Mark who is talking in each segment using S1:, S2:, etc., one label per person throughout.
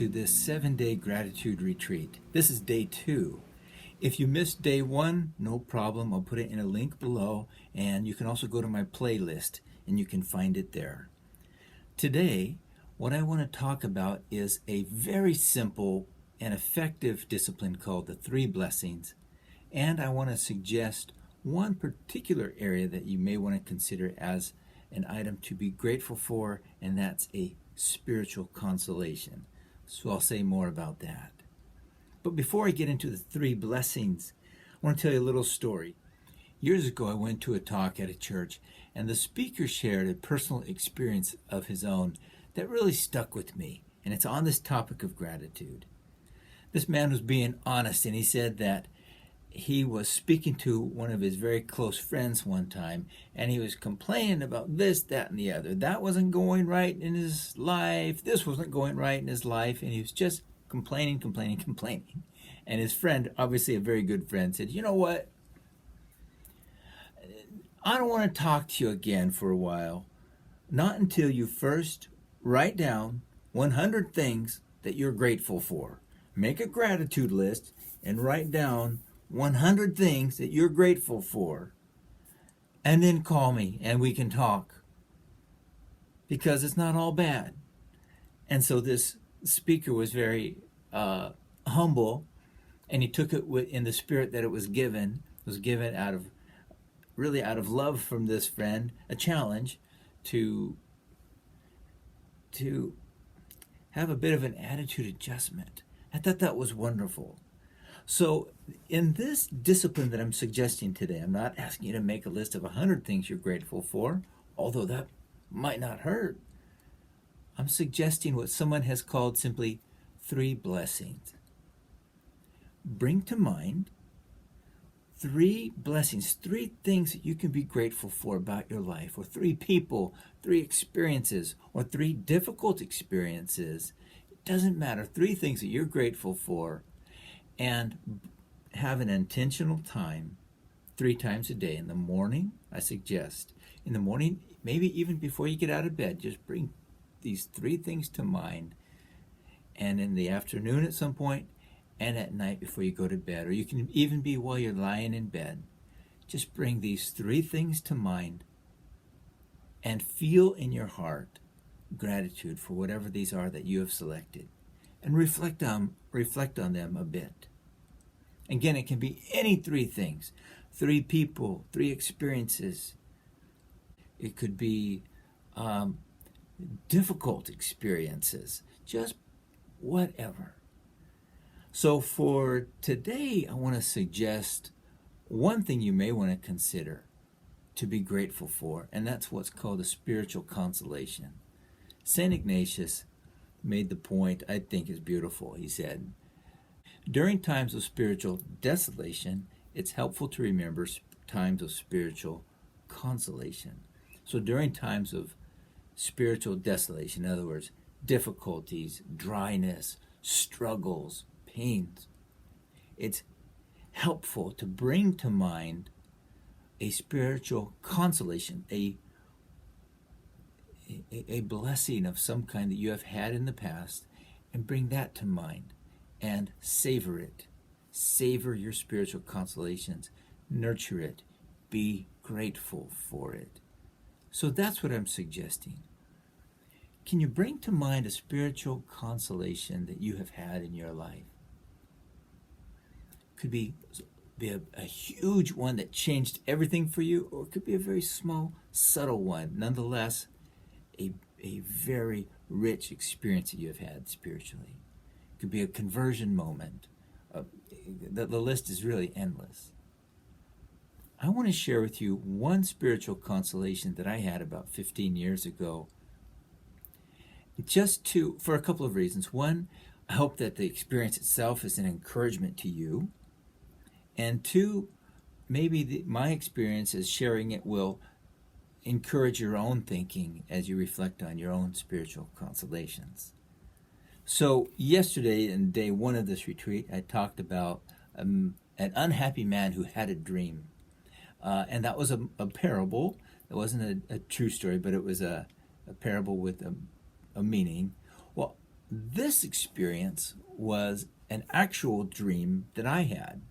S1: to this 7-day gratitude retreat. This is day 2. If you missed day 1, no problem. I'll put it in a link below, and you can also go to my playlist and you can find it there. Today, what I want to talk about is a very simple and effective discipline called the 3 blessings, and I want to suggest one particular area that you may want to consider as an item to be grateful for, and that's a spiritual consolation. So I'll say more about that. But before I get into the 3 blessings, I want to tell you a little story. Years ago, I went to a talk at a church, and the speaker shared a personal experience of his own that really stuck with me, and it's on this topic of gratitude. This man was being honest, and he said that he was speaking to one of his very close friends one time, and he was complaining about this, that, and the other. That wasn't going right in his life. This wasn't going right in his life, and he was just complaining. And his friend, obviously a very good friend, said, "You know what? I don't want to talk to you again for a while. Not until you first write down 100 things that you're grateful for. Make a gratitude list and write down 100 things that you're grateful for. And then call me and we can talk. Because it's not all bad." And so this speaker was very humble, and he took it in the spirit that it was given. It was given out of love from this friend, a challenge to have a bit of an attitude adjustment. I thought that was wonderful. So in this discipline that I'm suggesting today, I'm not asking you to make a list of 100 things you're grateful for, although that might not hurt. I'm suggesting what someone has called simply 3 blessings. Bring to mind 3 blessings, 3 things that you can be grateful for about your life, or 3 people, 3 experiences, or 3 difficult experiences. It doesn't matter. 3 things that you're grateful for, and have an intentional time 3 times a day. In the morning, I suggest. In the morning, maybe even before you get out of bed, just bring these 3 things to mind. And in the afternoon at some point, and at night before you go to bed, or you can even be while you're lying in bed. Just bring these 3 things to mind and feel in your heart gratitude for whatever these are that you have selected, and reflect on them a bit. Again, it can be any 3 things: 3 people, 3 experiences. It could be difficult experiences, just whatever. So for today, I want to suggest one thing you may want to consider to be grateful for, and that's what's called a spiritual consolation. St. Ignatius made the point I think is beautiful. He said, "During times of spiritual desolation, it's helpful to remember times of spiritual consolation." So during times of spiritual desolation, in other words, difficulties, dryness, struggles, pains, it's helpful to bring to mind a spiritual consolation, a blessing of some kind that you have had in the past, and bring that to mind and savor it. Savor your spiritual consolations. Nurture it. Be grateful for it. So that's what I'm suggesting. Can you bring to mind a spiritual consolation that you have had in your life? Could be a huge one that changed everything for you, or it could be a very small, subtle one. Nonetheless, a very rich experience that you have had spiritually. It could be a conversion moment. The list is really endless. I want to share with you one spiritual consolation that I had about 15 years ago, for a couple of reasons. One, I hope that the experience itself is an encouragement to you. And 2, maybe my experience as sharing it will encourage your own thinking as you reflect on your own spiritual consolations. So yesterday, in day 1 of this retreat, I talked about an unhappy man who had a dream. And that was a parable. It wasn't a true story, but it was a parable with a meaning. Well, this experience was an actual dream that I had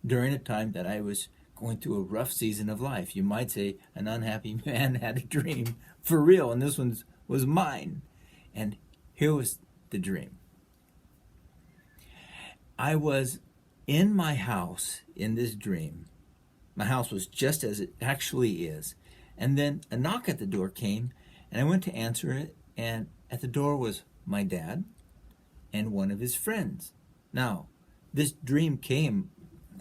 S1: during a time that I was going through a rough season of life. You might say an unhappy man had a dream for real, and this one was mine. And here was the dream. I was in my house in this dream. My house was just as it actually is. And then a knock at the door came, and I went to answer it, and at the door was my dad and one of his friends. Now, this dream came,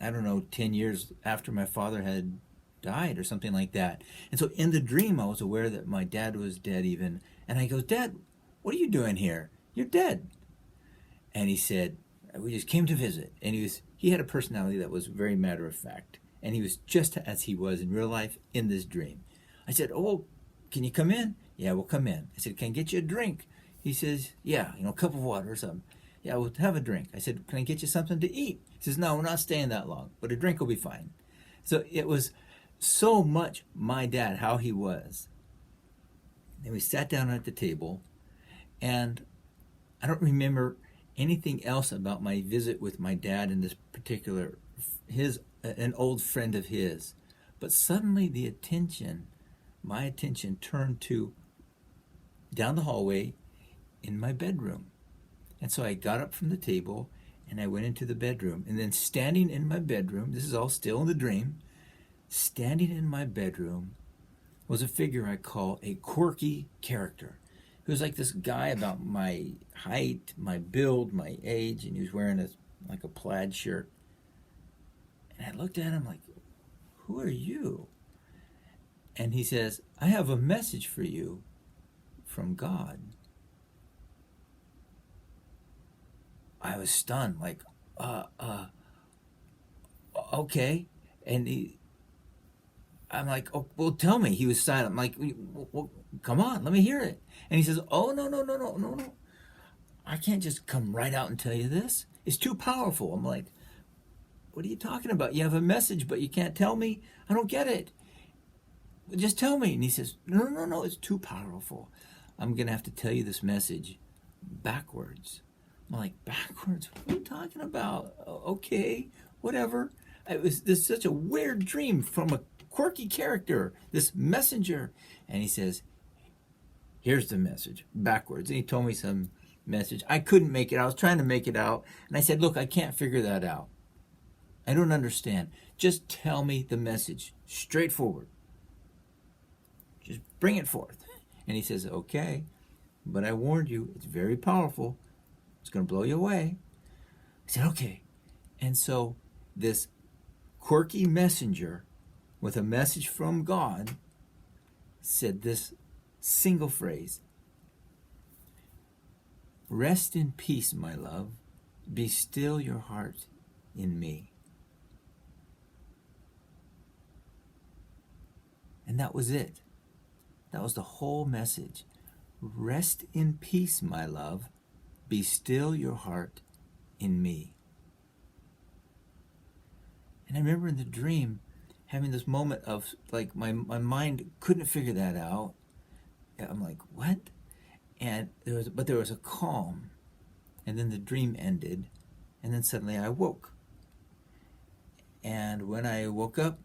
S1: I don't know, 10 years after my father had died or something like that. And so in the dream, I was aware that my dad was dead even. And I goes, Dad, what are you doing here? You're dead. And he said, we just came to visit. And he had a personality that was very matter of fact. And he was just as he was in real life in this dream. I said, oh, can you come in? Yeah, we'll come in. I said, can I get you a drink? He says, yeah, a cup of water or something. Yeah, we'll have a drink. I said, can I get you something to eat? He says, no, we're not staying that long, but a drink will be fine. So it was so much my dad, how he was. And we sat down at the table, and I don't remember anything else about my visit with my dad and this particular, an old friend of his. But suddenly my attention turned to down the hallway in my bedroom. And so I got up from the table and I went into the bedroom. And then standing in my bedroom, this is all still in the dream, standing in my bedroom was a figure I call a quirky character. He was like this guy about my height, my build, my age, and he was wearing like a plaid shirt. And I looked at him like, who are you? And he says, I have a message for you from God. I was stunned, like, okay. And I'm like, oh, well, tell me. He was silent. I'm like, well, come on, let me hear it. And he says, oh, no. I can't just come right out and tell you this. It's too powerful. I'm like, what are you talking about? You have a message, but you can't tell me? I don't get it. Just tell me. And he says, no, it's too powerful. I'm going to have to tell you this message backwards. I'm like, backwards? What are you talking about? Okay, whatever. This such a weird dream from a quirky character, this messenger. And he says, here's the message, backwards. And he told me some message. I couldn't make it. I was trying to make it out. And I said, look, I can't figure that out. I don't understand. Just tell me the message, straightforward. Just bring it forth. And he says, okay, but I warned you, it's very powerful. It's going to blow you away. I said, okay. And so this quirky messenger with a message from God said this single phrase: rest in peace, my love. Be still your heart in me. And that was it. That was the whole message. Rest in peace, my love. Be still your heart in me. And I remember in the dream having this moment of like my mind couldn't figure that out. I'm like, what? And there was a calm. And then the dream ended. And then suddenly I woke. And when I woke up,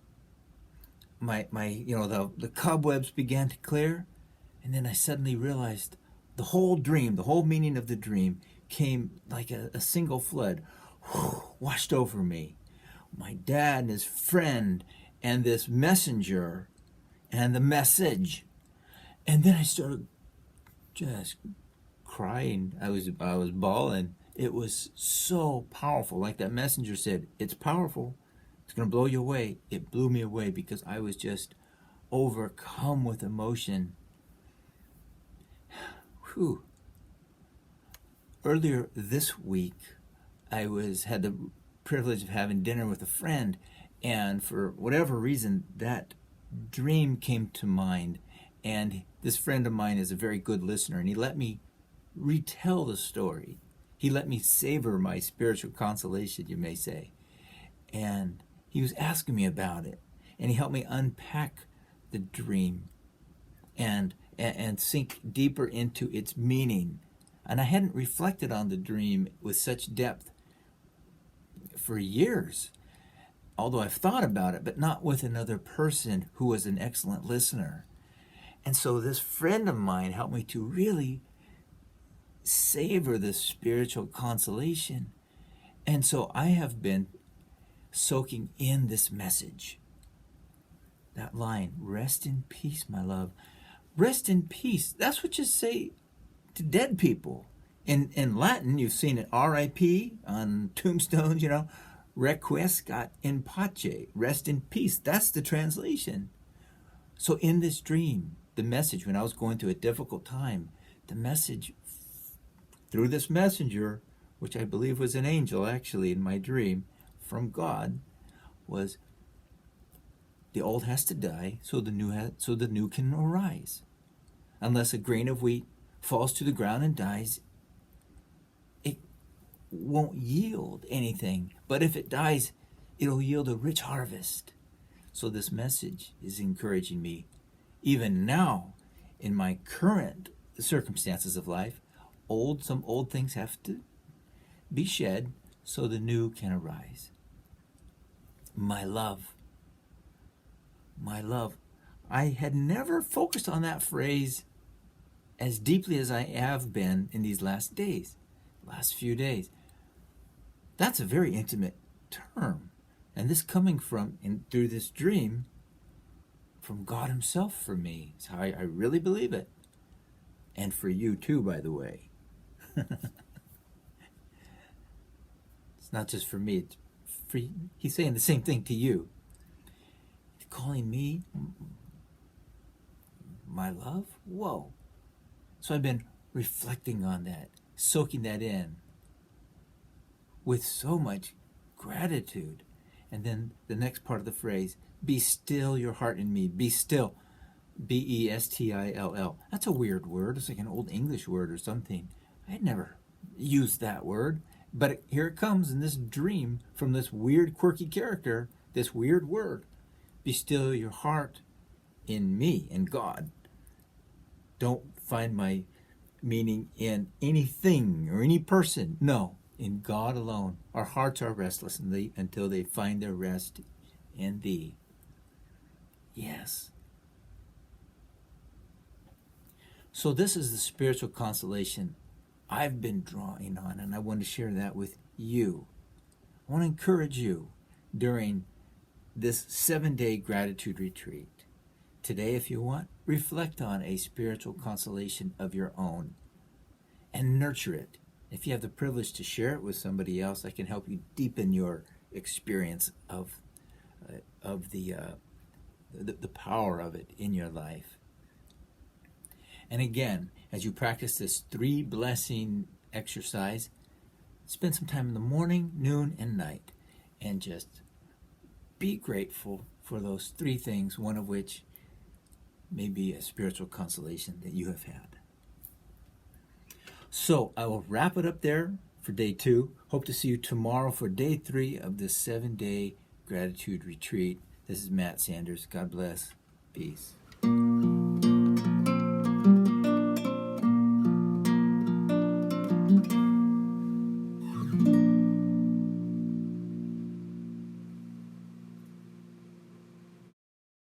S1: the cobwebs began to clear. And then I suddenly realized the whole dream, the whole meaning of the dream came like a single flood, washed over me. My dad and his friend and this messenger and the message. And then I started just crying. I was bawling. It was so powerful. Like that messenger said, it's powerful. It's going to blow you away. It blew me away because I was just overcome with emotion. Whew. Earlier this week, I had the privilege of having dinner with a friend, and for whatever reason, that dream came to mind. And this friend of mine is a very good listener, and he let me retell the story. He let me savor my spiritual consolation, you may say. And he was asking me about it, and he helped me unpack the dream and sink deeper into its meaning. And I hadn't reflected on the dream with such depth for years, although I've thought about it, but not with another person who was an excellent listener. And so this friend of mine helped me to really savor this spiritual consolation. And so I have been soaking in this message. That line, rest in peace, my love. Rest in peace. That's what you say to dead people. In Latin, you've seen it, R.I.P. on tombstones, requiescat in pace, rest in peace. That's the translation. So in this dream, the message, when I was going through a difficult time, the message through this messenger, which I believe was an angel actually in my dream from God, was the old has to die so the new can arise. Unless a grain of wheat falls to the ground and dies, it won't yield anything. But if it dies, it'll yield a rich harvest. So this message is encouraging me, even now, in my current circumstances of life. Some old things have to be shed so the new can arise. My love. My love. I had never focused on that phrase as deeply as I have been in these last few days. That's a very intimate term. And this coming through this dream, from God himself for me. It's how I really believe it. And for you too, by the way. It's not just for me, it's for you. He's saying the same thing to you. He's calling me my love? Whoa. So I've been reflecting on that, soaking that in with so much gratitude. And then the next part of the phrase, be still your heart in me. Be still. B-E-S-T-I-L-L. That's a weird word. It's like an old English word or something. I had never used that word. But here it comes in this dream from this weird, quirky character, this weird word. Be still your heart in me, in God. Don't find my meaning in anything or any person. No, in God alone. Our hearts are restless until they find their rest in thee. Yes. So this is the spiritual consolation I've been drawing on, and I want to share that with you. I want to encourage you during this 7-day gratitude retreat. Today, if you want, reflect on a spiritual consolation of your own and nurture it. If you have the privilege to share it with somebody else, I can help you deepen your experience of the power of it in your life. And again, as you practice this 3-blessing exercise, spend some time in the morning, noon, and night, and just be grateful for those 3 things, one of which may be a spiritual consolation that you have had. So I will wrap it up there for day 2. Hope to see you tomorrow for day 3 of this 7-day gratitude retreat. This is Matt Sanders. God bless. Peace.